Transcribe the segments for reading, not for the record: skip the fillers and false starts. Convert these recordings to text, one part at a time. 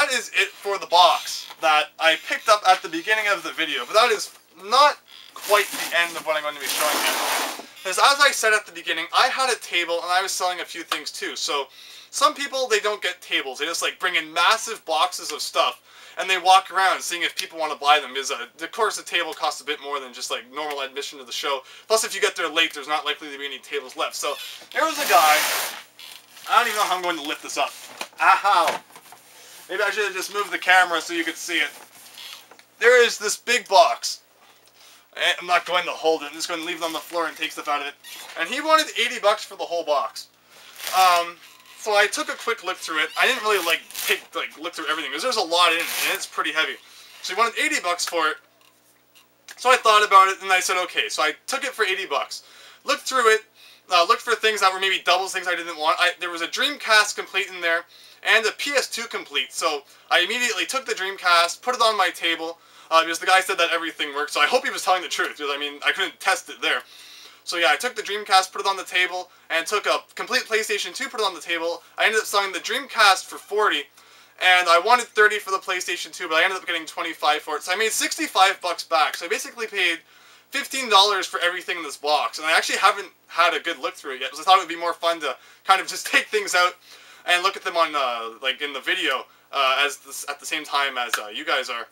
that is it for the box that I picked up at the beginning of the video. But that is not quite the end of what I'm going to be showing you. Because as I said at the beginning, I had a table and I was selling a few things too. So some people, they don't get tables. They just like bring in massive boxes of stuff and they walk around seeing if people want to buy them. Because of course the table costs a bit more than just like normal admission to the show. Plus if you get there late, there's not likely to be any tables left. So there was a guy. I don't even know how I'm going to lift this up. Ow. Maybe I should have just moved the camera so you could see it. There is this big box. I'm not going to hold it. I'm just going to leave it on the floor and take stuff out of it. And he wanted 80 bucks for the whole box. So I took a quick look through it. I didn't really look through everything because there's a lot in it and it's pretty heavy. So he wanted 80 bucks for it. So I thought about it and I said okay. So I took it for 80 bucks. Looked through it. Looked for things that were maybe doubles things I didn't want. There was a Dreamcast complete in there and a PS2 complete. So I immediately took the Dreamcast, put it on my table. Because the guy said that everything worked, so I hope he was telling the truth, because I mean, I couldn't test it there. So yeah, I took the Dreamcast, put it on the table, and took a complete PlayStation 2, put it on the table. I ended up selling the Dreamcast for 40, and I wanted 30 for the PlayStation 2, but I ended up getting 25 for it. So I made 65 bucks back, so I basically paid $15 for everything in this box, and I actually haven't had a good look through it yet, because I thought it would be more fun to kind of just take things out and look at them on, like, in the video, at the same time as you guys are.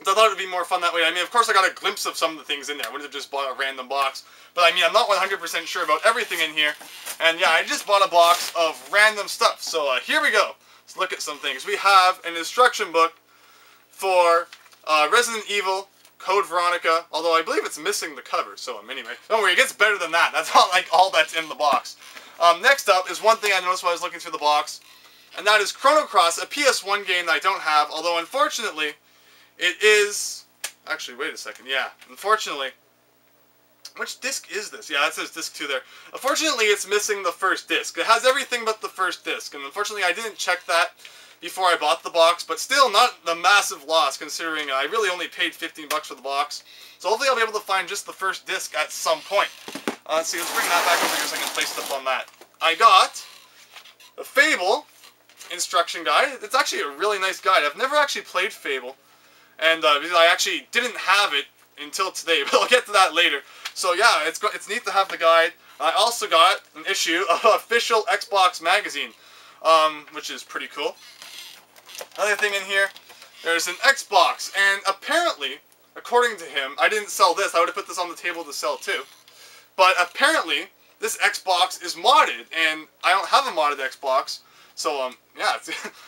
So I thought it would be more fun that way. I mean, of course I got a glimpse of some of the things in there. I wouldn't have just bought a random box. But I mean, I'm not 100% sure about everything in here. And yeah, I just bought a box of random stuff. So here we go. Let's look at some things. We have an instruction book for Resident Evil Code Veronica. Although I believe it's missing the cover. So anyway, don't worry, it gets better than that. That's not like all that's in the box. Next up is one thing I noticed while I was looking through the box. And that is Chrono Cross, a PS1 game that I don't have. Although unfortunately, it is... Actually, wait a second. Yeah, unfortunately... Which disc is this? Yeah, that says disc 2 there. Unfortunately, it's missing the first disc. It has everything but the first disc. And unfortunately, I didn't check that before I bought the box. But still, not the massive loss, considering I really only paid 15 bucks for the box. So hopefully I'll be able to find just the first disc at some point. Let's see, let's bring that back over here so I can place stuff on that. I got a Fable instruction guide. It's actually a really nice guide. I've never actually played Fable. And I actually didn't have it until today, but I'll get to that later. So yeah, it's neat to have the guide. I also got an issue of Official Xbox Magazine, which is pretty cool. Another thing in here, there's an Xbox, and apparently, according to him, I didn't sell this. I would have put this on the table to sell too. But apparently, this Xbox is modded, and I don't have a modded Xbox. So, yeah,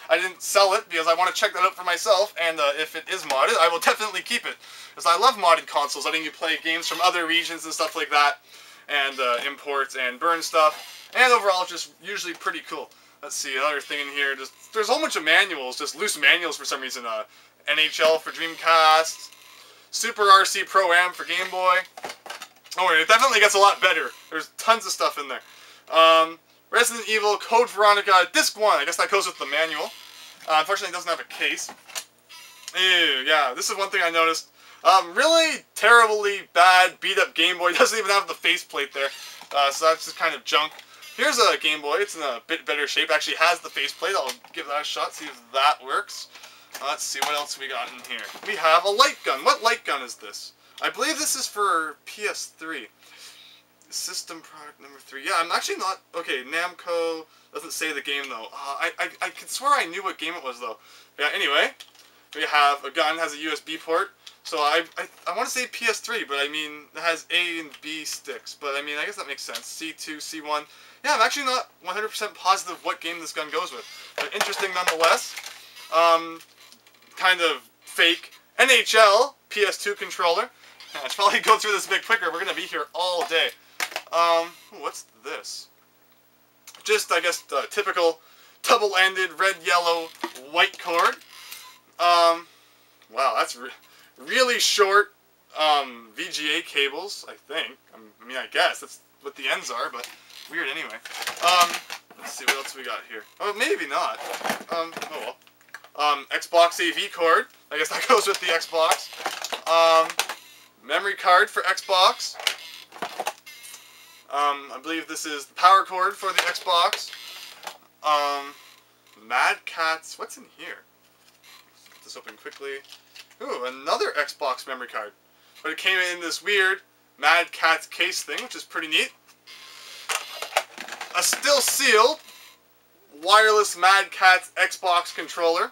I didn't sell it because I want to check that out for myself, and if it is modded, I will definitely keep it. Because I love modded consoles, letting you play games from other regions and stuff like that, and import and burn stuff, and overall, just usually pretty cool. Let's see, another thing in here, there's a whole bunch of manuals, just loose manuals for some reason. NHL for Dreamcast, Super RC Pro-Am for Game Boy. Oh, it definitely gets a lot better. There's tons of stuff in there. Resident Evil Code Veronica Disc 1. I guess that goes with the manual. Unfortunately, it doesn't have a case. Ew, yeah, this is one thing I noticed. Really terribly bad, beat-up Game Boy. It doesn't even have the faceplate there. So that's just kind of junk. Here's a Game Boy. It's in a bit better shape. Actually has the faceplate. I'll give that a shot, see if that works. Let's see what else we got in here. We have a light gun. What light gun is this? I believe this is for PS3. System product number 3. Yeah, I'm actually not... Okay, Namco doesn't say the game, though. I could swear I knew what game it was, though. Yeah, anyway, we have a gun, has a USB port. So I want to say PS3, but I mean, it has A and B sticks. But I mean, I guess that makes sense. C2, C1. Yeah, I'm actually not 100% positive what game this gun goes with. But interesting nonetheless. Kind of fake NHL PS2 controller. Yeah, I should probably go through this a bit quicker. We're going to be here all day. What's this? Just, I guess, the typical double-ended red, yellow, white cord. Wow, that's really short VGA cables, I think. I mean, I guess that's what the ends are, but weird anyway. Let's see what else we got here. Oh, maybe not. Oh well. Xbox AV cord. I guess that goes with the Xbox. Memory card for Xbox. I believe this is the power cord for the Xbox. Mad Catz. What's in here? pop this open quickly. Ooh, another Xbox memory card. But it came in this weird Mad Catz case thing, which is pretty neat. A still sealed wireless Mad Catz Xbox controller.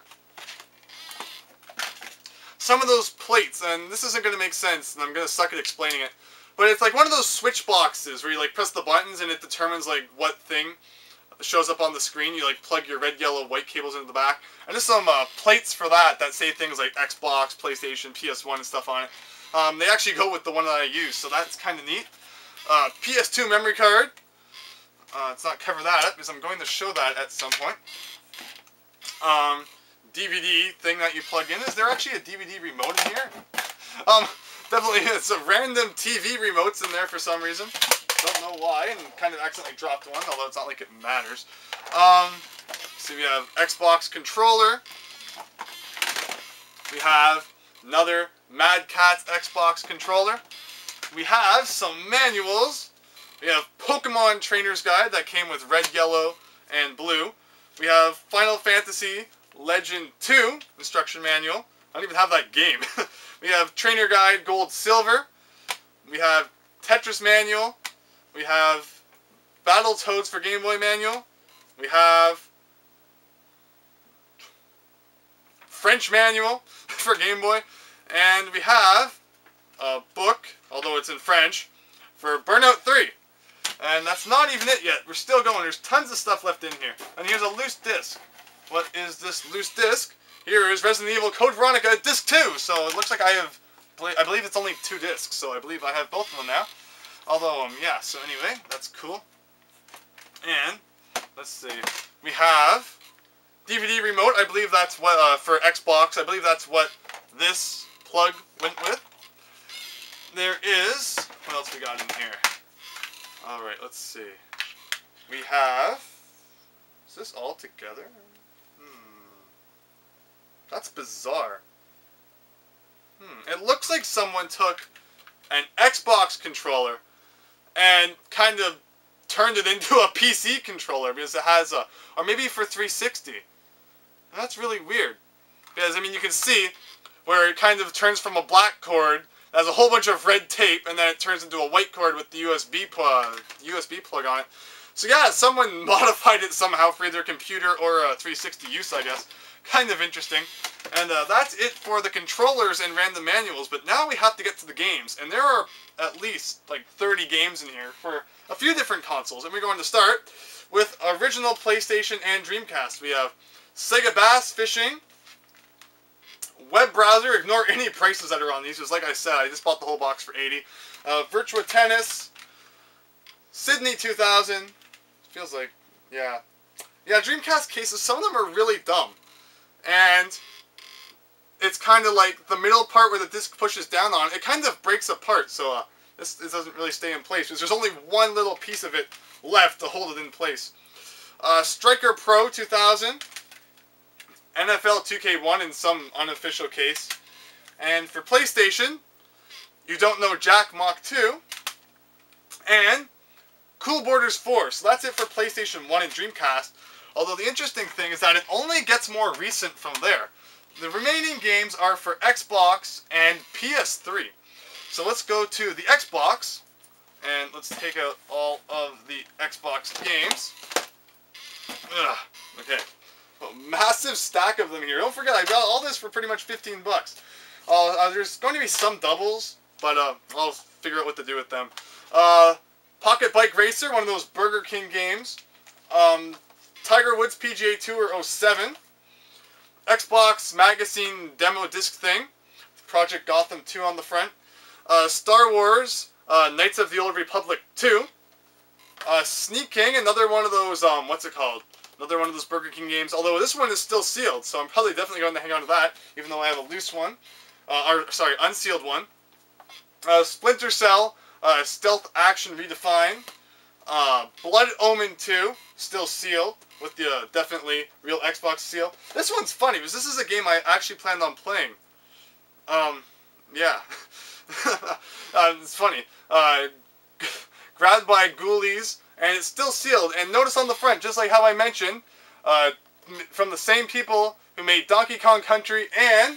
Some of those plates, and this isn't going to make sense, and I'm going to suck at explaining it, but it's like one of those switch boxes where you like press the buttons and it determines like what thing shows up on the screen. You like plug your red, yellow, white cables into the back. And there's some plates for that say things like Xbox, PlayStation, PS1 and stuff on it. They actually go with the one that I use, so that's kind of neat. PS2 memory card. Let's not cover that up because I'm going to show that at some point. DVD thing that you plug in. Is there actually a DVD remote in here? Definitely it's a random TV remotes in there for some reason. Don't know why, and kind of accidentally dropped one, although it's not like it matters. So we have Xbox controller. We have another Mad Catz Xbox controller. We have some manuals. We have Pokemon Trainer's Guide that came with red, yellow, and blue. We have Final Fantasy Legend 2 instruction manual. I don't even have that game. We have Trainer Guide Gold, Silver. We have Tetris manual. We have Battletoads for Game Boy manual. We have French manual for Game Boy. And we have a book, although it's in French, for Burnout 3. And that's not even it yet. We're still going. There's tons of stuff left in here. And here's a loose disc. What is this loose disc? Here is Resident Evil Code Veronica Disc 2. So it looks like I believe it's only 2 discs. So I believe I have both of them now. Although, yeah, so anyway, that's cool. And, let's see, we have DVD remote. I believe that's what, for Xbox, I believe that's what this plug went with. There is, what else we got in here? Alright, let's see. We have, is this all together? That's bizarre. It looks like someone took an Xbox controller and kind of turned it into a PC controller because it has a, or maybe for 360. And that's really weird. Because, I mean, you can see where it kind of turns from a black cord, has a whole bunch of red tape, and then it turns into a white cord with the USB plug on it. So yeah, someone modified it somehow for either computer or 360 use, I guess. Kind of interesting. And that's it for the controllers and random manuals, but now we have to get to the games. And there are at least like 30 games in here for a few different consoles. And we're going to start with original PlayStation and Dreamcast. We have Sega Bass Fishing, web browser, ignore any prices that are on these, because like I said, I just bought the whole box for 80. Virtua Tennis, Sydney 2000, feels like, yeah. Yeah, Dreamcast cases, some of them are really dumb. And it's kind of like the middle part where the disc pushes down on it, it kind of breaks apart, so this doesn't really stay in place, because there's only one little piece of it left to hold it in place. Striker Pro 2000, NFL 2K1 in some unofficial case, and for PlayStation, You Don't Know Jack Mach 2, and Cool Borders 4. So that's it for PlayStation 1 and Dreamcast, although the interesting thing is that it only gets more recent from there. The remaining games are for Xbox and PS3. So let's go to the Xbox, and let's take out all of the Xbox games. Ugh, okay. A massive stack of them here. Don't forget, I got all this for pretty much 15 bucks. There's going to be some doubles, but I'll figure out what to do with them. Pocket Bike Racer, one of those Burger King games. Tiger Woods PGA Tour 07. Xbox Magazine demo disc thing. Project Gotham 2 on the front. Star Wars Knights of the Old Republic 2. Sneak King, another one of those, what's it called? Another one of those Burger King games, although this one is still sealed, so I'm probably definitely going to hang on to that, even though I have a loose one. Sorry, unsealed one. Splinter Cell, Stealth Action Redefined. Blood Omen 2, still sealed, with the definitely real Xbox seal. This one's funny, because this is a game I actually planned on playing. Yeah. It's funny. Grabbed by Ghoulies, and it's still sealed. And notice on the front, just like how I mentioned, from the same people who who made Donkey Kong Country and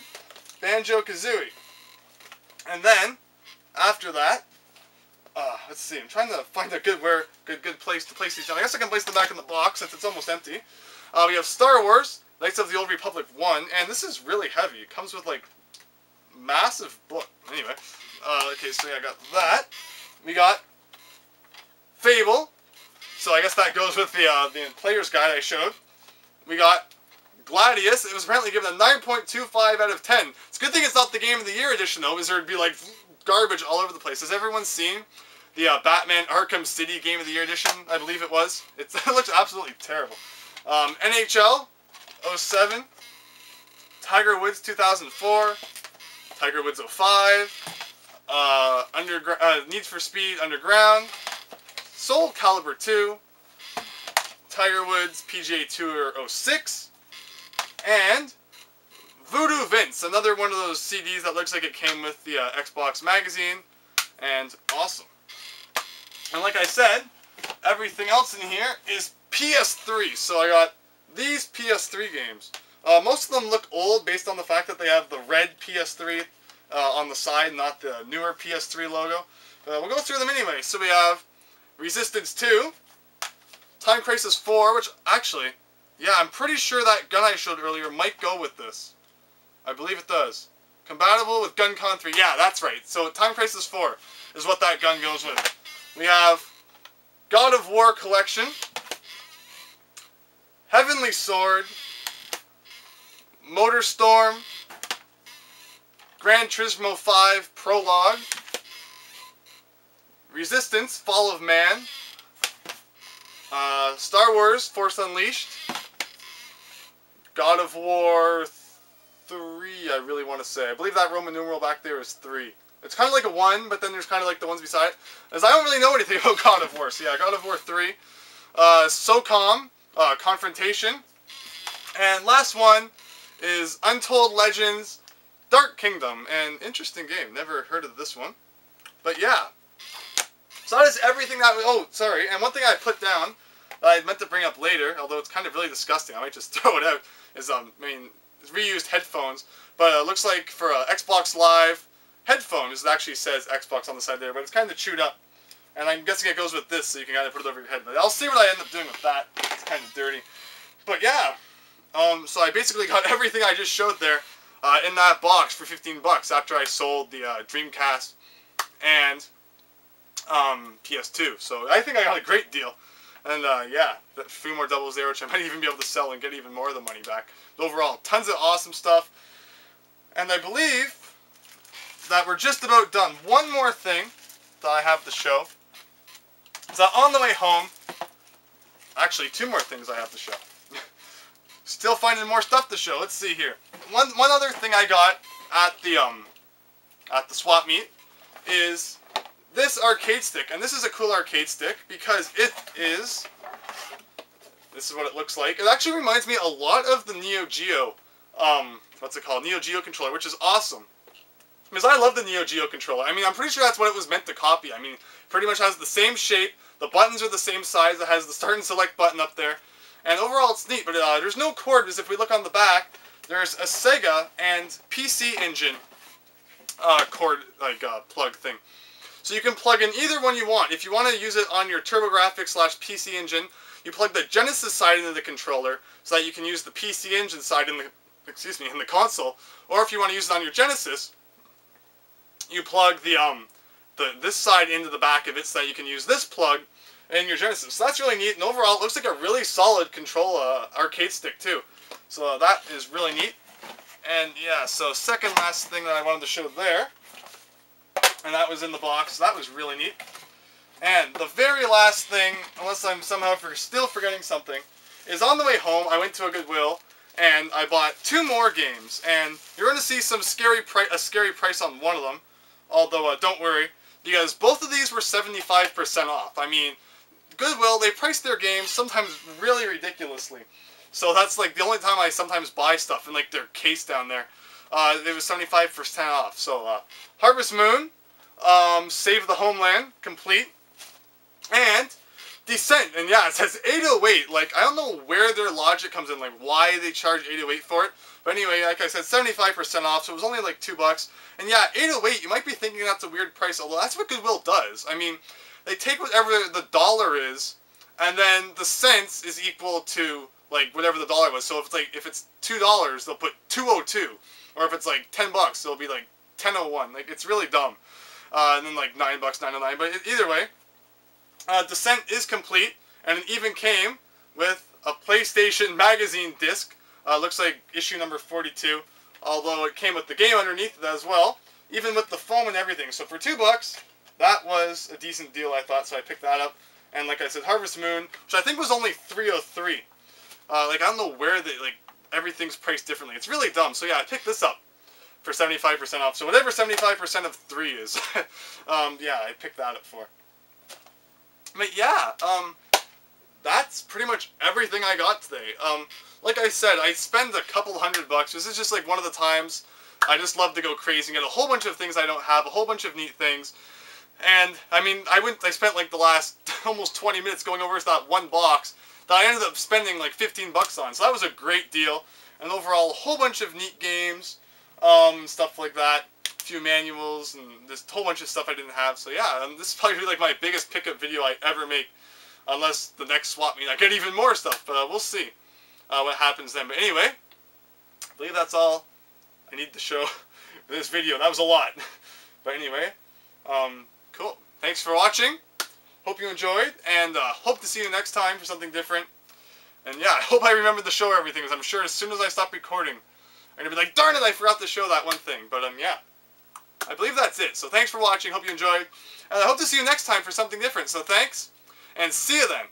Banjo-Kazooie. And then, after that, let's see, I'm trying to find a good place to place these down. I guess I can place them back in the box since it's almost empty. We have Star Wars, Knights of the Old Republic 1, and this is really heavy. It comes with, like, massive book. Anyway, okay, so yeah, I got that. We got Fable, so I guess that goes with the player's guide I showed. We got Gladius. It was apparently given a 9.25 out of 10. It's a good thing it's not the Game of the Year edition, though, because there'd be, like, garbage all over the place. Has everyone seen the Batman Arkham City Game of the Year edition? I believe it was. It looks absolutely terrible. NHL 07, Tiger Woods 2004, Tiger Woods 05, Need for Speed Underground, Soul Calibur 2, Tiger Woods PGA Tour 06, and Voodoo Vince, another one of those CDs that looks like it came with the Xbox magazine, and awesome. And like I said, everything else in here is PS3, so I got these PS3 games. Most of them look old based on the fact that they have the red PS3 on the side, not the newer PS3 logo. But we'll go through them anyway. So we have Resistance 2, Time Crisis 4, which actually, yeah, I'm pretty sure that gun I showed earlier might go with this. I believe it does. Compatible with GunCon 3. Yeah, that's right. So Time Crisis 4 is what that gun goes with. We have God of War Collection, Heavenly Sword, Motorstorm, Gran Turismo 5 Prologue, Resistance, Fall of Man, Star Wars, Force Unleashed, God of War 3, I really want to say. I believe that Roman numeral back there is 3. It's kind of like a 1, but then there's kind of like the ones beside it. As I don't really know anything about God of War, so yeah, God of War 3. SOCOM, Confrontation. And last one is Untold Legends, Dark Kingdom. An interesting game. Never heard of this one. But yeah. So that is everything that... Oh, sorry. And one thing I put down that I meant to bring up later, although it's kind of really disgusting, I might just throw it out, is, it's reused headphones. But it looks like for Xbox Live headphones, it actually says Xbox on the side there, but it's kind of chewed up. And I'm guessing it goes with this, so you can kind of put it over your head. But I'll see what I end up doing with that. It's kind of dirty. But yeah. So I basically got everything I just showed there in that box for 15 bucks after I sold the Dreamcast and PS2. So I think I got a great deal. And yeah, a few more doubles there, which I might even be able to sell and get even more of the money back. But overall, tons of awesome stuff. And I believe that we're just about done. One more thing that I have to show is that on the way home, actually 2 more things I have to show. Still finding more stuff to show. Let's see here. One other thing I got at the swap meet is this arcade stick, and this is a cool arcade stick because it is. This is what it looks like. It actually reminds me a lot of the Neo Geo. What's it called? Neo Geo controller, which is awesome. Because I love the Neo Geo controller. I mean, I'm pretty sure that's what it was meant to copy. I mean, pretty much has the same shape. The buttons are the same size. It has the start and select button up there. And overall, it's neat. But there's no cord, because if we look on the back, there's a Sega and PC Engine cord, plug thing. So you can plug in either one you want. If you want to use it on your TurboGrafx/PC Engine, you plug the Genesis side into the controller so that you can use the PC Engine side in the console. Or if you want to use it on your Genesis, you plug this side into the back of it so that you can use this plug in your Genesis. So that's really neat, and overall it looks like a really solid control arcade stick too. So that is really neat. And yeah, so second last thing that I wanted to show there, and that was in the box, so that was really neat. And the very last thing, unless I'm somehow still forgetting something, is on the way home I went to a Goodwill and I bought 2 more games, and you're going to see a scary price on one of them. Although, don't worry, because both of these were 75% off. I mean, Goodwill, they price their games sometimes really ridiculously. So that's like the only time I sometimes buy stuff in like their case down there. It was 75% off. So, Harvest Moon, Save the Homeland, complete. And Decent, and yeah, it says 808. Like, I don't know where their logic comes in, like why they charge 808 for it. But anyway, like I said, 75% off, so it was only like $2. And yeah, 808, you might be thinking that's a weird price, although that's what Goodwill does. I mean, they take whatever the dollar is, and then the cents is equal to like whatever the dollar was. So if it's $2, they'll put 202, or if it's like $10, it'll be like 1001. Like, it's really dumb. And then like $9, 909. But either way. Descent is complete, and it even came with a PlayStation Magazine disc. Looks like issue number 42, although it came with the game underneath it as well, even with the foam and everything. So for $2, that was a decent deal, I thought, so I picked that up. And like I said, Harvest Moon, which I think was only $303. Like, I don't know where everything's priced differently. It's really dumb. So yeah, I picked this up for 75% off. So whatever 75% of 3 is, yeah, I picked that up for. But yeah, that's pretty much everything I got today. Like I said, I spend a couple $100. This is just like one of the times I just love to go crazy and get a whole bunch of things I don't have, a whole bunch of neat things. And I mean, I spent like the last almost 20 minutes going over that one box that I ended up spending like $15 on. So that was a great deal. And overall, a whole bunch of neat games, stuff like that. Few manuals and this whole bunch of stuff I didn't have. So yeah, this is probably like my biggest pickup video I ever make, unless the next swap meet I get even more stuff. But we'll see what happens then. But anyway, I believe that's all I need to show for this video. That was a lot. But anyway, cool. Thanks for watching. Hope you enjoyed, and hope to see you next time for something different. And yeah, I hope I remember to show everything, because I'm sure as soon as I stop recording, I'm gonna be like, darn it, I forgot to show that one thing. But yeah. I believe that's it. So thanks for watching. Hope you enjoyed. And I hope to see you next time for something different. So thanks, and see you then.